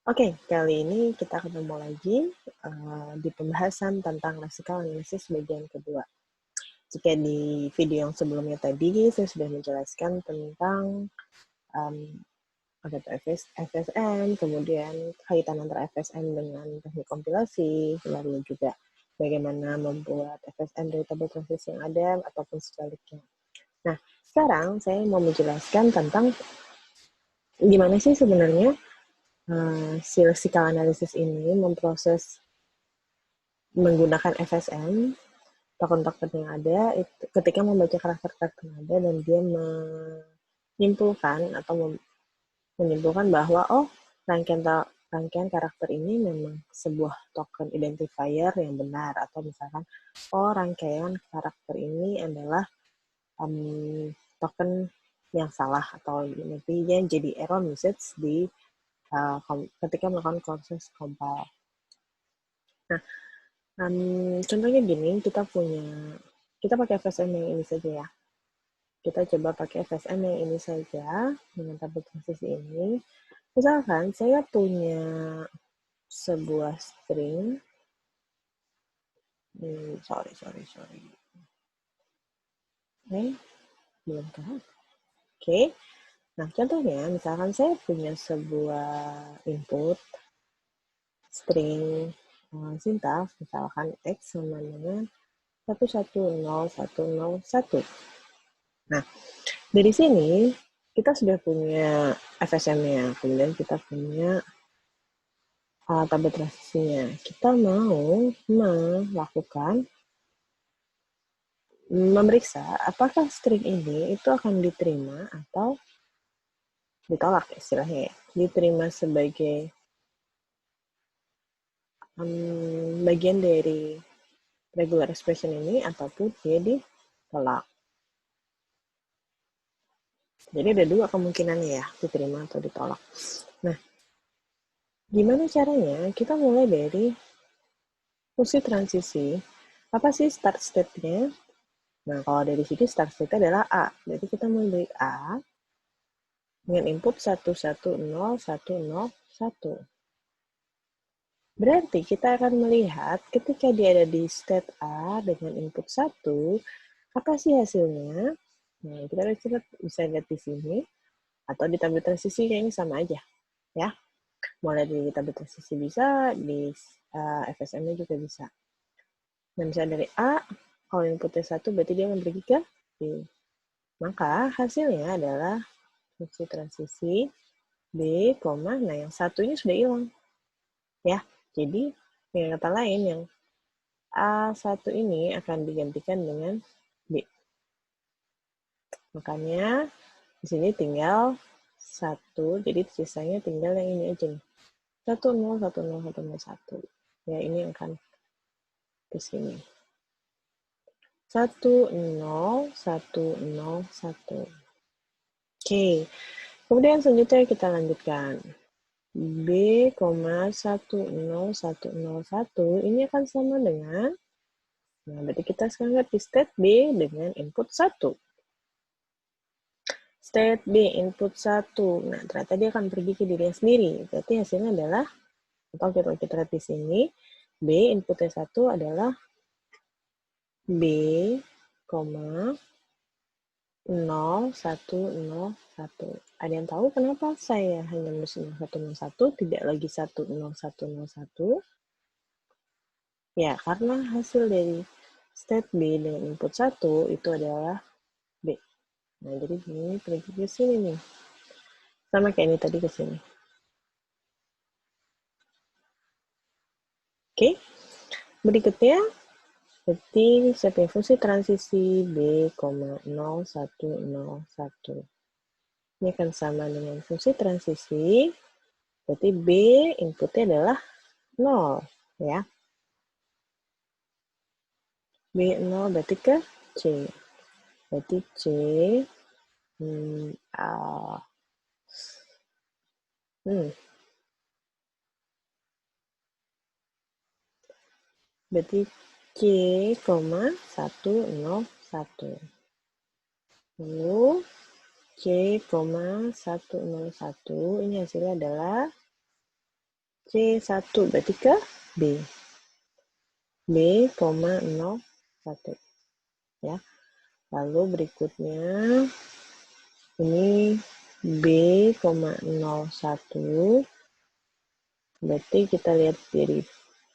Oke, kali ini kita ketemu lagi di pembahasan tentang lexical analysis bagian kedua. Jika di video yang sebelumnya tadi, saya sudah menjelaskan tentang um, ada FSM, kemudian kaitan antara FSM dengan teknik kompilasi, lalu juga bagaimana membuat FSM dari tabel transisi yang ada, ataupun sebaliknya. Nah, sekarang saya mau menjelaskan tentang gimana sih sebenarnya si lexical analysis ini memproses menggunakan FSM, token-token yang ada, itu, ketika membaca karakter-karakter yang ada, dan dia menyimpulkan atau menyimpulkan bahwa, oh, rangkaian rangkaian karakter ini memang sebuah token identifier yang benar, atau misalkan, oh, rangkaian karakter ini adalah token yang salah, atau nantinya jadi error message di ketika melakukan proses compile. Nah, contohnya gini, kita pakai FSM yang ini saja ya. Kita coba pakai FSM yang ini saja, dengan tabel transisi ini. Misalkan saya punya sebuah string, sorry. Belum kan? Oke. Nah, contohnya, misalkan saya punya sebuah input, string sintaks, misalkan X sama dengan 1101001. Nah, dari sini kita sudah punya FSM-nya, kemudian kita punya tabel transisinya. Kita mau melakukan memeriksa apakah string ini itu akan diterima atau ditolak istilahnya ya. Diterima sebagai bagian dari regular expression ini ataupun dia ditolak. Jadi ada dua kemungkinannya ya, diterima atau ditolak. Nah, gimana caranya? Kita mulai dari fungsi transisi. Apa sih start state-nya? Nah, kalau dari sini start state adalah A. Jadi kita mulai dari A dengan input 1101001. Berarti kita akan melihat ketika dia ada di state A dengan input 1, apa sih hasilnya? Nah, kita bisa lihat di sini, atau di tabel transisi kayaknya sama aja, ya. Mulai dari tabel transisi bisa, di FSM-nya juga bisa. Nah, misalnya dari A, kalau inputnya 1, berarti dia akan pergi ke B. Maka hasilnya adalah fungsi transisi B, nah yang satunya sudah hilang. Ya, jadi dengan kata lain, yang A1 ini akan digantikan dengan B. Makanya di sini tinggal 1, jadi sisanya tinggal yang ini aja nih. 1010101. Ya, ini akan ke sini. 10101. Oke. Kemudian selanjutnya kita lanjutkan. B, 10101 ini akan sama dengan, nah berarti kita sekarang lihat di state B dengan input 1. State B input 1. Nah, ternyata dia akan pergi ke dirinya sendiri. Berarti hasilnya adalah, atau kita lihat di sini, B inputnya 1 adalah B, 0101. Ada yang tahu kenapa saya hanya menulis 0101, tidak lagi 10101? Ya, karena hasil dari state B dengan input 1 itu adalah B. Nah, jadi ini pergi ke sini nih. Sama kayak ini tadi ke sini. Oke. Berikutnya, berarti saya punya fungsi transisi B, 0101. Ini akan sama dengan fungsi transisi, berarti B inputnya adalah 0, ya. B 0 berarti ke C. Berarti C, berarti C, 101. Lalu C, 101, ini hasilnya adalah C1 berarti ke B. B,01. Ya. Lalu berikutnya ini B,01. Berarti kita lihat dari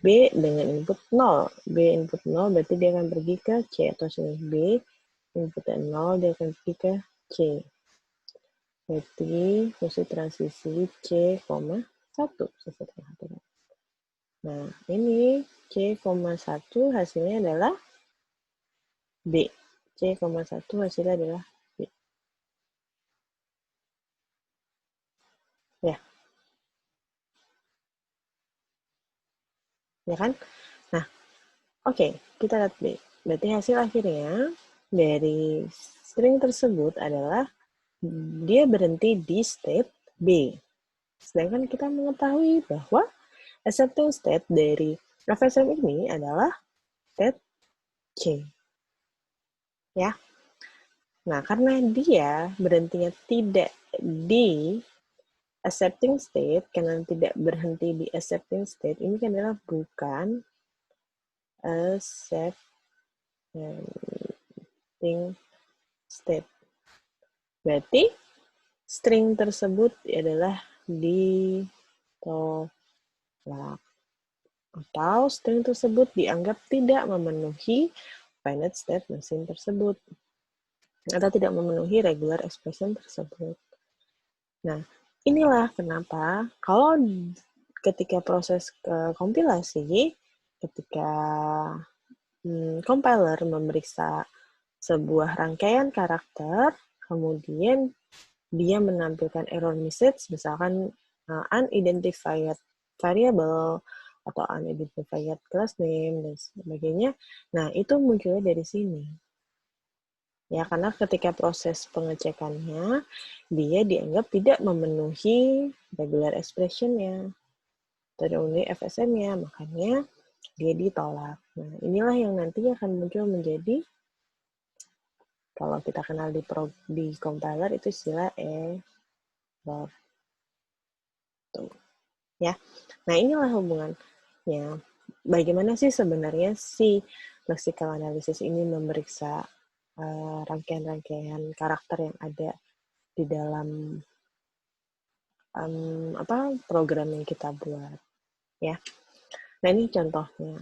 B dengan input 0. B input 0 berarti dia akan pergi ke C, atau sini B input 0 dia akan pergi ke C. Berarti fungsi transisi C,1. Nah, ini C,1 hasilnya adalah B. C,1 hasilnya adalah B. Ya. Ya kan? Nah, oke, kita lihat B. Berarti hasil akhirnya dari string tersebut adalah dia berhenti di state B. Sedangkan kita mengetahui bahwa accepting state dari FSM ini adalah state C. Ya. Nah, karena dia berhentinya tidak di accepting state, karena tidak berhenti di accepting state, ini adalah bukan accepting state. Berarti string tersebut adalah ditolak. Atau string tersebut dianggap tidak memenuhi finite state machine tersebut. Atau tidak memenuhi regular expression tersebut. Nah, inilah kenapa kalau ketika proses kompilasi, ketika compiler memeriksa sebuah rangkaian karakter, kemudian dia menampilkan error message, misalkan unidentified variable atau unidentified class name dan sebagainya. Nah, itu munculnya dari sini. Ya, karena ketika proses pengecekannya, dia dianggap tidak memenuhi regular expression-nya, terpenuhi FSM-nya, makanya dia ditolak. Nah, inilah yang nantinya akan muncul menjadi, kalau kita kenal di compiler, itu istilah error. Tuh. Ya. Nah, inilah hubungannya. Bagaimana sih sebenarnya si lexical analysis ini memeriksa rangkaian-rangkaian karakter yang ada di dalam program yang kita buat, ya. Nah, ini contohnya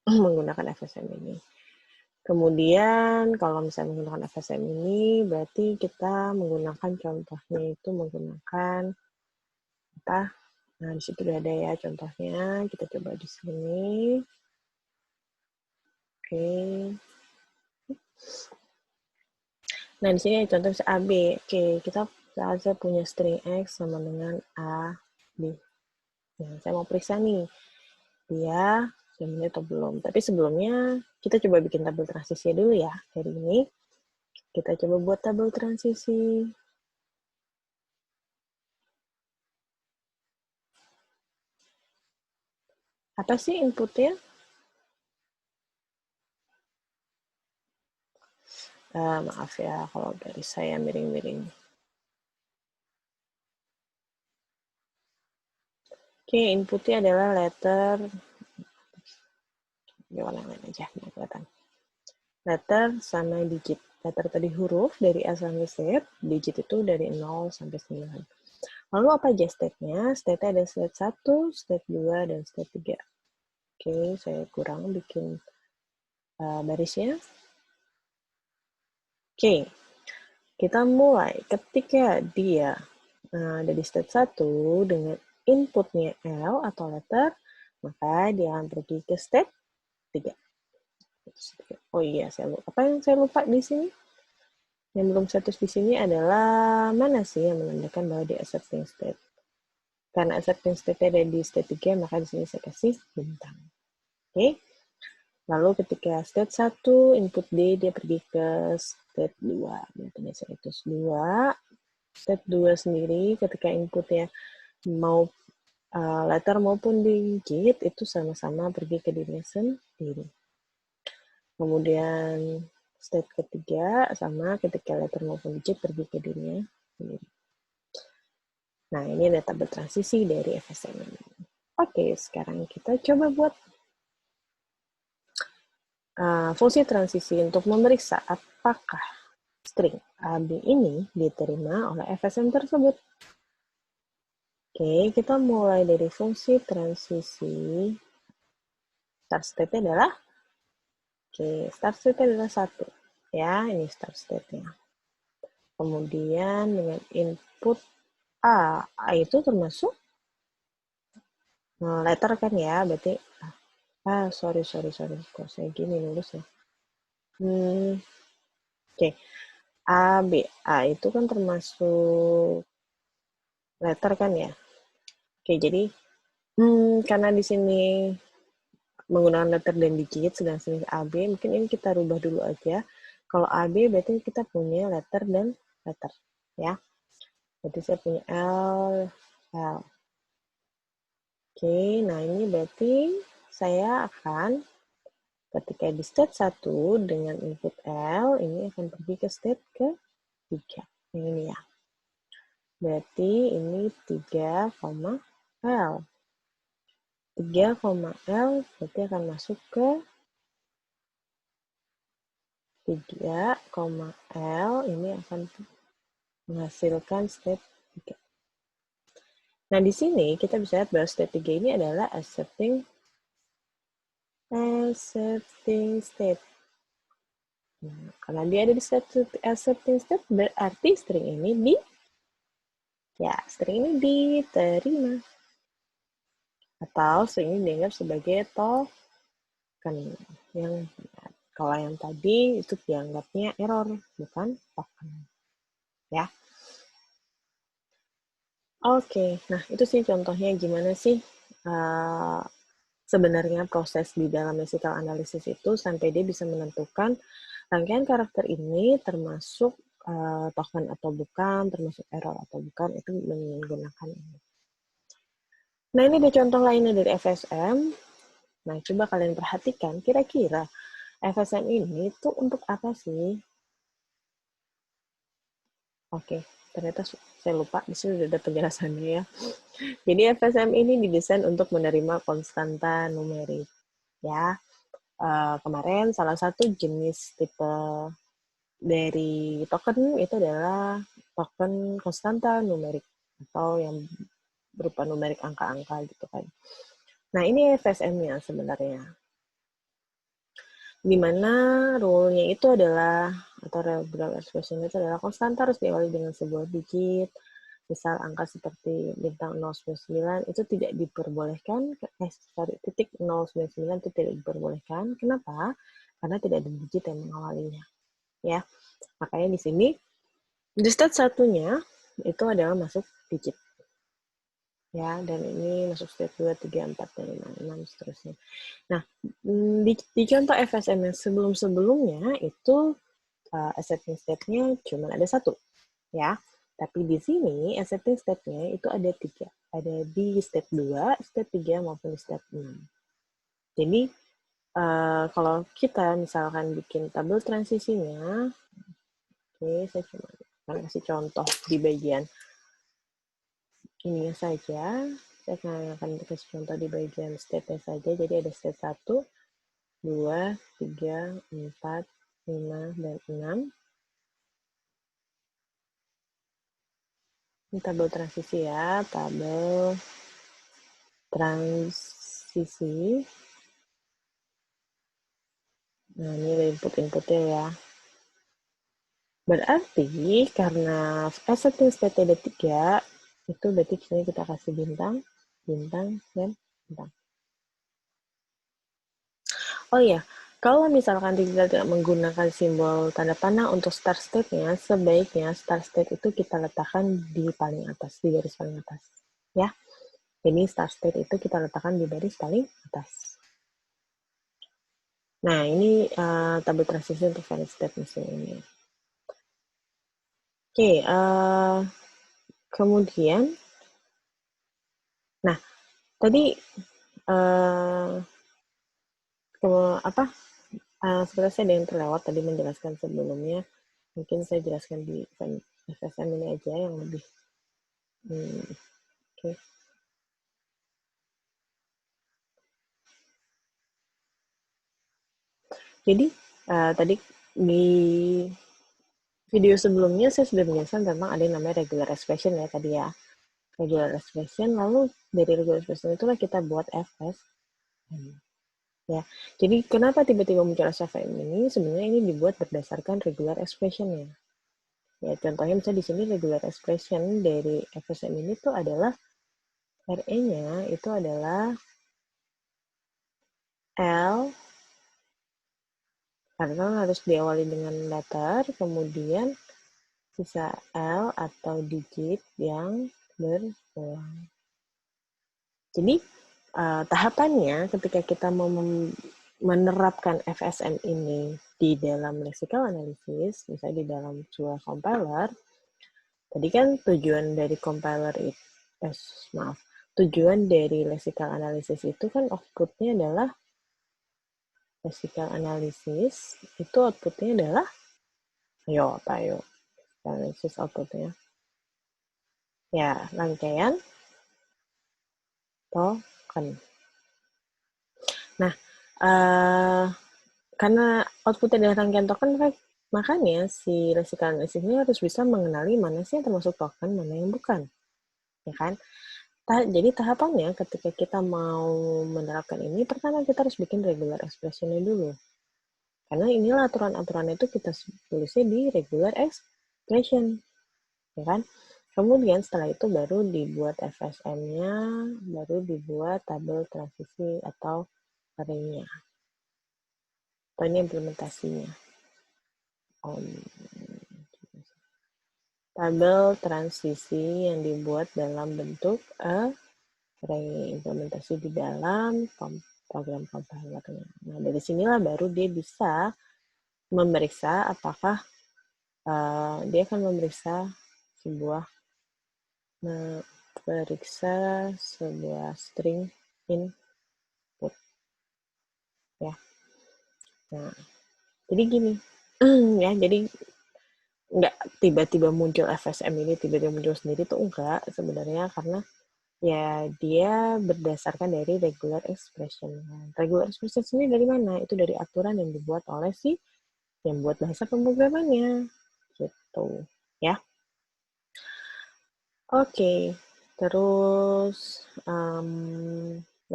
menggunakan FSM ini. Kemudian kalau misalnya menggunakan FSM ini, berarti kita menggunakan contohnya itu menggunakan apa? Nah, di situ udah ada ya contohnya. Kita coba di sini. Oke. Nah, di sini contoh A, B. Oke, kita saya punya string X sama dengan A, B. Nah, saya mau periksa nih, dia ini atau belum. Tapi sebelumnya, kita coba bikin tabel transisi dulu ya. Dari ini, kita coba buat tabel transisi. Apa sih inputnya? Maaf ya, kalau dari saya miring-miring. Oke, inputnya adalah letter, warna lain aja, nggak kelihatan. Letter sama digit. Letter tadi huruf dari A sampai Z, digit itu dari 0 sampai 9. Lalu apa aja state-nya? State-nya ada state 1, state 2, dan state 3. Oke, saya kurang bikin barisnya. Oke, kita mulai ketika dia ada di state 1 dengan inputnya L atau letter, maka dia akan pergi ke state 3. Oh iya, apa yang saya lupa di sini? Yang belum status di sini adalah mana sih yang menandakan bahwa dia accepting state. Karena accepting state ada di state 3, maka di sini saya kasih bintang. Oke. Lalu ketika state 1, input D, dia pergi ke state 2. Berarti saya itu 2. State 2 sendiri, ketika inputnya mau letter maupun digit, itu sama-sama pergi ke dirinya sendiri. Kemudian state ketiga, sama ketika letter maupun digit pergi ke dirinya sendiri. Nah, ini ada tabel transisi dari FSM ini. Oke, sekarang kita coba buat fungsi transisi untuk memeriksa apakah string AB ini diterima oleh FSM tersebut. Oke, kita mulai dari fungsi transisi. Start state adalah, start state adalah 1. Ya, ini start state-nya. Kemudian dengan input A itu termasuk letter kan ya, berarti sorry, kok saya gini nulisnya. Oke. A, B. A itu kan termasuk letter kan ya. Oke, jadi karena di sini menggunakan letter dan digit, sedang sini AB, mungkin ini kita rubah dulu aja. Kalau AB berarti kita punya letter dan letter, ya. Berarti saya punya L. Oke, nah ini berarti saya akan ketika di state 1 dengan input L, ini akan pergi ke state ke-3. Yang ini ya. Berarti ini 3, L. 3, L berarti akan masuk ke 3, L, ini akan menghasilkan state 3. Nah, di sini kita bisa lihat bahwa state 3 ini adalah accepting state. Nah, karena dia ada di accepting state, berarti string ini string ini diterima. Atau string ini dianggap sebagai token. Kalau yang tadi itu dianggapnya error, bukan token. Ya. Oke, nah itu sih contohnya gimana sih sebenarnya proses di dalam lexical analysis itu sampai dia bisa menentukan rangkaian karakter ini termasuk token atau bukan, termasuk error atau bukan, itu menggunakan ini. Nah, ini ada contoh lainnya dari FSM. Nah, coba kalian perhatikan, kira-kira FSM ini tuh untuk apa sih? Oke, ternyata saya lupa, di sini sudah ada penjelasannya ya. Jadi FSM ini didesain untuk menerima konstanta numerik. Ya, kemarin salah satu jenis tipe dari token itu adalah token konstanta numerik atau yang berupa numerik angka-angka gitu kan. Nah, ini FSM-nya sebenarnya. Di mana rule-nya itu adalah, atau regular expression itu adalah konstanta harus diawali dengan sebuah digit. Misal angka seperti bintang 099 itu tidak diperbolehkan, titik 099 itu tidak diperbolehkan. Kenapa? Karena tidak ada digit yang mengawalinya. Ya, makanya di sini di step satunya itu adalah masuk digit. Ya, dan ini masuk step 2, 3, 4, dan 5, 6, seterusnya. Nah, di contoh FSM yang sebelum-sebelumnya itu accepting state-nya cuma ada 1. Ya, tapi di sini accepting state-nya itu ada 3. Ada di step 2, step 3, maupun di step 6. Jadi, kalau kita misalkan bikin tabel transisinya, oke, saya cuma akan kasih contoh di bagian ini saja. Saya akan kasih contoh di bagian step-nya saja. Jadi ada step 1, 2, 3, 4, 5, dan 6. Ini tabel transisi ya, tabel transisi. Nah, ini ada input-inputnya ya. Berarti karena accepting state ada 3, itu berarti sini kita kasih bintang, bintang, dan bintang. Oh iya, kalau misalkan kita tidak menggunakan simbol tanda panah untuk start state-nya, sebaiknya start state itu kita letakkan di paling atas, di garis paling atas. Ya, jadi start state itu kita letakkan di baris paling atas. Nah, ini tabel transisi untuk valid state mesin ini. Oke, kemudian, nah, tadi sebenarnya saya ada yang terlewat tadi menjelaskan sebelumnya. Mungkin saya jelaskan di FSM ini aja yang lebih. Oke. Jadi tadi di video sebelumnya saya sudah menjelaskan tentang ada yang namanya regular expression ya tadi ya. Regular expression, lalu dari regular expression itulah kita buat fs. Ya, jadi kenapa tiba-tiba muncul SFM ini? Sebenarnya ini dibuat berdasarkan regular expression ya. Ya, contohnya misalnya di sini regular expression dari FSM ini tuh adalah RE-nya itu adalah L, karena harus diawali dengan letter, kemudian sisa L atau digit yang berulang. Jadi tahapannya ketika kita mau menerapkan FSM ini di dalam lexical analysis, misalnya di dalam sebuah compiler, tadi kan tujuan dari compiler itu, tujuan dari lexical analysis itu kan outputnya adalah lexical analysis, itu outputnya adalah, analysis outputnya, ya rangkaian token. Nah, karena outputnya adalah rangkaian token, makanya si lexical analysis ini harus bisa mengenali mana sih yang termasuk token, mana yang bukan, ya kan? Jadi tahapannya ketika kita mau menerapkan ini, pertama kita harus bikin regular expression-nya dulu. Karena inilah aturan-aturan itu kita tulisnya di regular expression, ya kan? Kemudian setelah itu baru dibuat FSM-nya, baru dibuat tabel transisi atau array-nya. Atau ini implementasinya. Tabel transisi yang dibuat dalam bentuk array, implementasi di dalam program compilernya. Nah, dari sinilah baru dia bisa memeriksa apakah dia akan memeriksa sebuah string input, ya. Nah, jadi gini, ya, jadi nggak tiba-tiba muncul FSM ini, tiba-tiba muncul sendiri tuh enggak sebenarnya, karena ya dia berdasarkan dari regular expression. Nah, regular expression ini dari mana? Itu dari aturan yang dibuat oleh si yang buat bahasa pemrogramannya, gitu, ya. Oke, terus, nah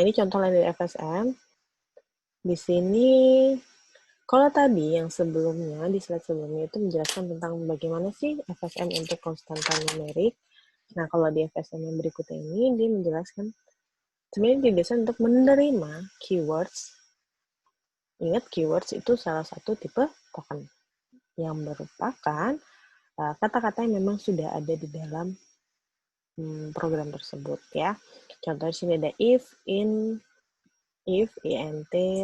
ini contoh lain dari FSM. Di sini, kalau tadi yang sebelumnya, di slide sebelumnya itu menjelaskan tentang bagaimana sih FSM untuk konstantan numerik. Nah, kalau di FSM yang berikutnya ini, dia menjelaskan sebenarnya didesain untuk menerima keywords. Ingat, keywords itu salah satu tipe token yang merupakan kata-kata yang memang sudah ada di dalam program tersebut, ya. Contoh di sini ada if, int,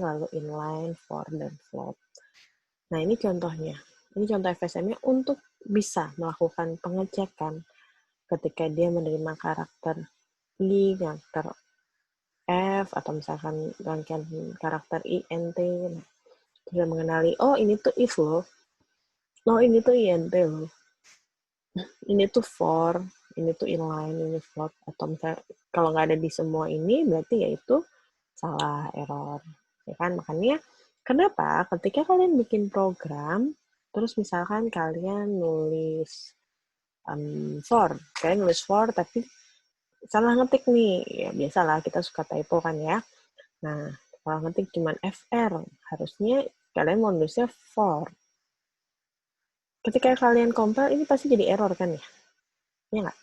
lalu inline, for, dan float. Nah, ini contohnya. Ini contoh FSM-nya untuk bisa melakukan pengecekan ketika dia menerima karakter I, karakter F, atau misalkan rangkaian karakter int. Nah, bisa mengenali, oh ini tuh if loh, oh ini tuh int loh, ini tuh for, ini tuh inline, ini float, atau misalnya kalau nggak ada di semua ini berarti yaitu salah, error, ya kan? Makanya kenapa ketika kalian bikin program terus misalkan kalian nulis kalian nulis for tapi salah ngetik nih, ya biasalah kita suka typo kan ya. Nah, salah ngetik cuman fr, harusnya kalian mau nulisnya for. Ketika kalian compile ini pasti jadi error kan ya? Ya nggak?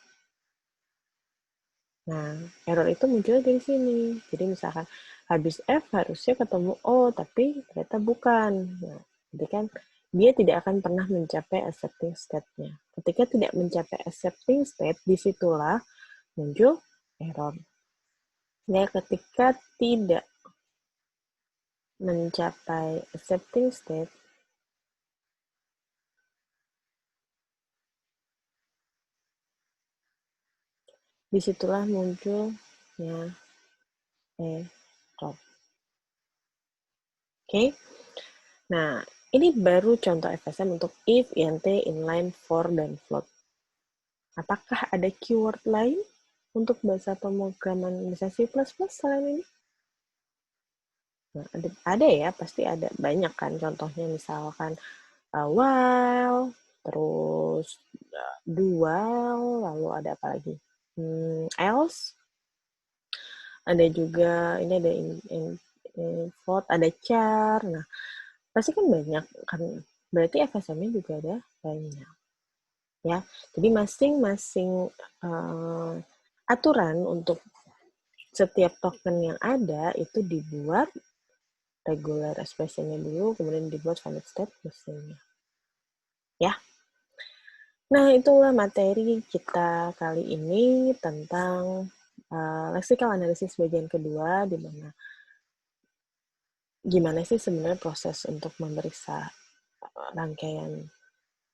Nah, error itu muncul dari sini. Jadi misalkan habis F harusnya ketemu O, tapi ternyata bukan. Nah, jadi kan dia tidak akan pernah mencapai accepting state-nya. Ketika tidak mencapai accepting state, disitulah muncul error. Ya, ketika tidak mencapai accepting state, disitulah munculnya error. Oke? Nah, ini baru contoh FSM untuk if, int, inline, for, dan float. Apakah ada keyword lain untuk bahasa pemrograman bahasa C++ selain ini? Nah, ada ya, pasti ada banyak kan contohnya, misalkan while, terus do while, lalu ada apa lagi? Else, ada juga ini ada in vote, ada char. Nah, pasti kan banyak kan. Berarti FSM-nya juga ada banyak. Ya, jadi masing-masing aturan untuk setiap token yang ada itu dibuat regular expression-nya dulu, kemudian dibuat finite state machine-nya. Ya. Nah, itulah materi kita kali ini tentang lexical analysis bagian kedua, di mana gimana sih sebenarnya proses untuk memeriksa rangkaian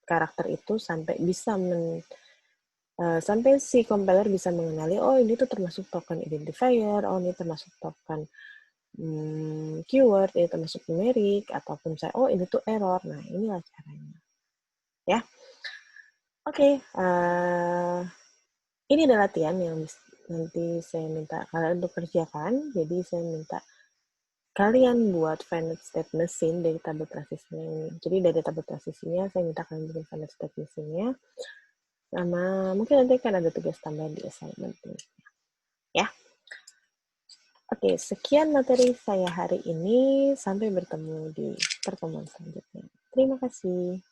karakter itu sampai bisa sampai si compiler bisa mengenali, oh ini tuh termasuk token identifier, oh ini termasuk token keyword, ini termasuk numerik, ataupun saya, oh ini tuh error. Nah, inilah caranya. Ya, oke. Ini adalah latihan yang nanti saya minta kalian untuk kerjakan. Jadi saya minta kalian buat finite state machine dari tabel transisinya ini. Jadi dari tabel transisinya saya minta kalian bikin finite state machine-nya. Sama mungkin nanti akan ada tugas tambahan di assignment ini. Ya. Oke, sekian materi saya hari ini. Sampai bertemu di pertemuan selanjutnya. Terima kasih.